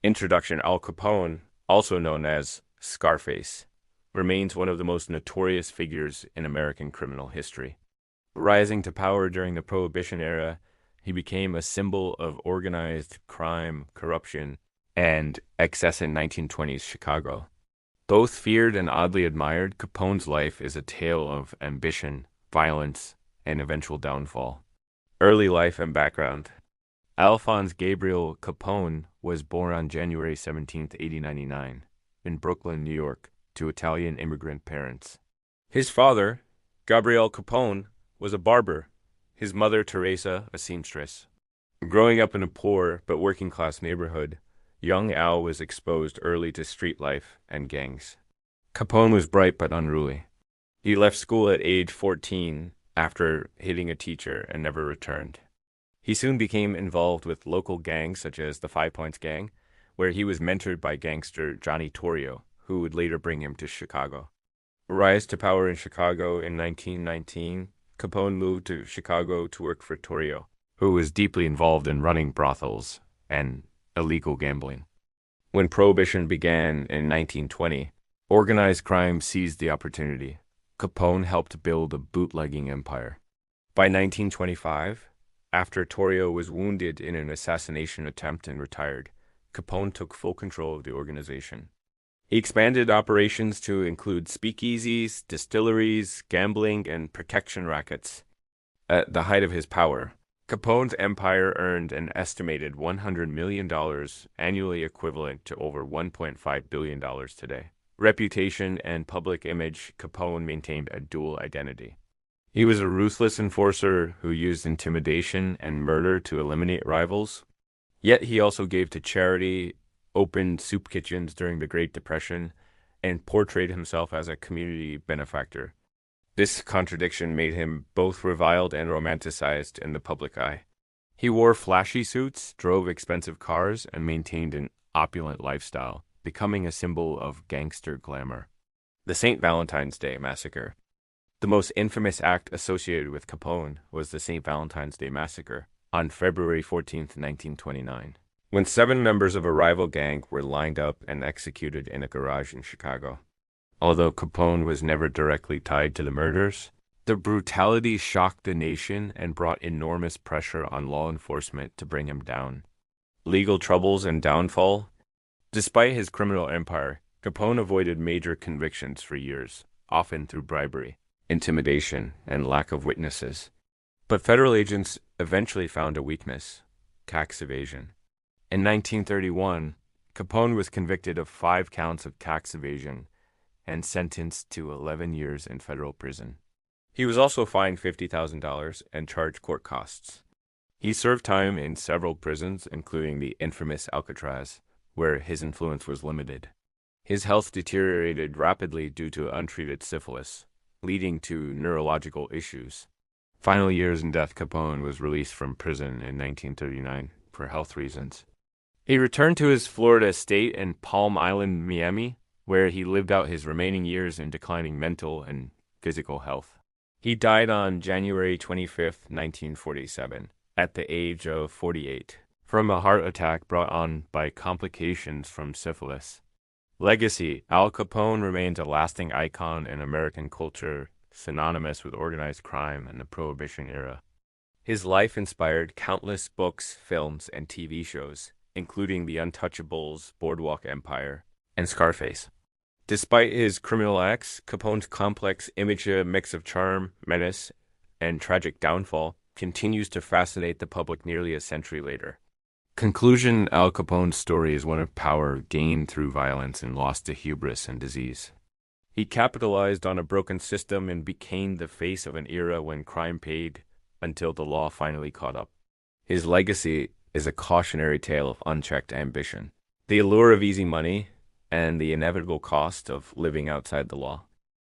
Introduction. Al Capone, also known as Scarface, remains one of the most notorious figures in American criminal history. Rising to power during the Prohibition era, he became a symbol of organized crime, corruption, and excess in 1920s Chicago. Both feared and oddly admired, Capone's life is a tale of ambition, violence, and eventual downfall. Early life and background. Alphonse Gabriel Capone was born on January 17, 1899, in Brooklyn, New York, to Italian immigrant parents. His father, Gabriel Capone, was a barber, his mother, Teresa, a seamstress. Growing up in a poor but working-class neighborhood, young Al was exposed early to street life and gangs. Capone was bright but unruly. He left school at age 14 after hitting a teacher and never returned. He soon became involved with local gangs such as the Five Points Gang, where he was mentored by gangster Johnny Torrio, who would later bring him to Chicago. Rise to power in Chicago in 1919, Capone moved to Chicago to work for Torrio, who was deeply involved in running brothels and illegal gambling. When Prohibition began in 1920, organized crime seized the opportunity. Capone helped build a bootlegging empire. By 1925, after Torrio was wounded in an assassination attempt and retired, Capone took full control of the organization. He expanded operations to include speakeasies, distilleries, gambling, and protection rackets. At the height of his power, Capone's empire earned an estimated $100 million, annually equivalent to over $1.5 billion today. Reputation and public image. Capone maintained a dual identity. He was a ruthless enforcer who used intimidation and murder to eliminate rivals. Yet he also gave to charity, opened soup kitchens during the Great Depression, and portrayed himself as a community benefactor. This contradiction made him both reviled and romanticized in the public eye. He wore flashy suits, drove expensive cars, and maintained an opulent lifestyle, becoming a symbol of gangster glamour. The St. Valentine's Day Massacre. The most infamous act associated with Capone was the St. Valentine's Day Massacre on February 14, 1929, when 7 members of a rival gang were lined up and executed in a garage in Chicago. Although Capone was never directly tied to the murders, the brutality shocked the nation and brought enormous pressure on law enforcement to bring him down. Legal troubles and downfall. Despite his criminal empire, Capone avoided major convictions for years, often through bribery, intimidation, and lack of witnesses. But federal agents eventually found a weakness: tax evasion. In 1931, Capone was convicted of 5 counts of tax evasion and sentenced to 11 years in federal prison. He was also fined $50,000 and charged court costs. He served time in several prisons, including the infamous Alcatraz, where his influence was limited. His health deteriorated rapidly due to untreated syphilis, leading to neurological issues. Final years in death, Capone was released from prison in 1939 for health reasons. He returned to his Florida estate in Palm Island, Miami, where he lived out his remaining years in declining mental and physical health. He died on January 25, 1947, at the age of 48, from a heart attack brought on by complications from syphilis. Legacy. Al Capone remains a lasting icon in American culture, synonymous with organized crime and the Prohibition era. His life inspired countless books, films, and TV shows, including The Untouchables, Boardwalk Empire, and Scarface. Despite his criminal acts, Capone's complex image, a mix of charm, menace, and tragic downfall, continues to fascinate the public nearly a century later. Conclusion. Al Capone's story is one of power gained through violence and lost to hubris and disease. He capitalized on a broken system and became the face of an era when crime paid until the law finally caught up. His legacy is a cautionary tale of unchecked ambition, the allure of easy money, and the inevitable cost of living outside the law.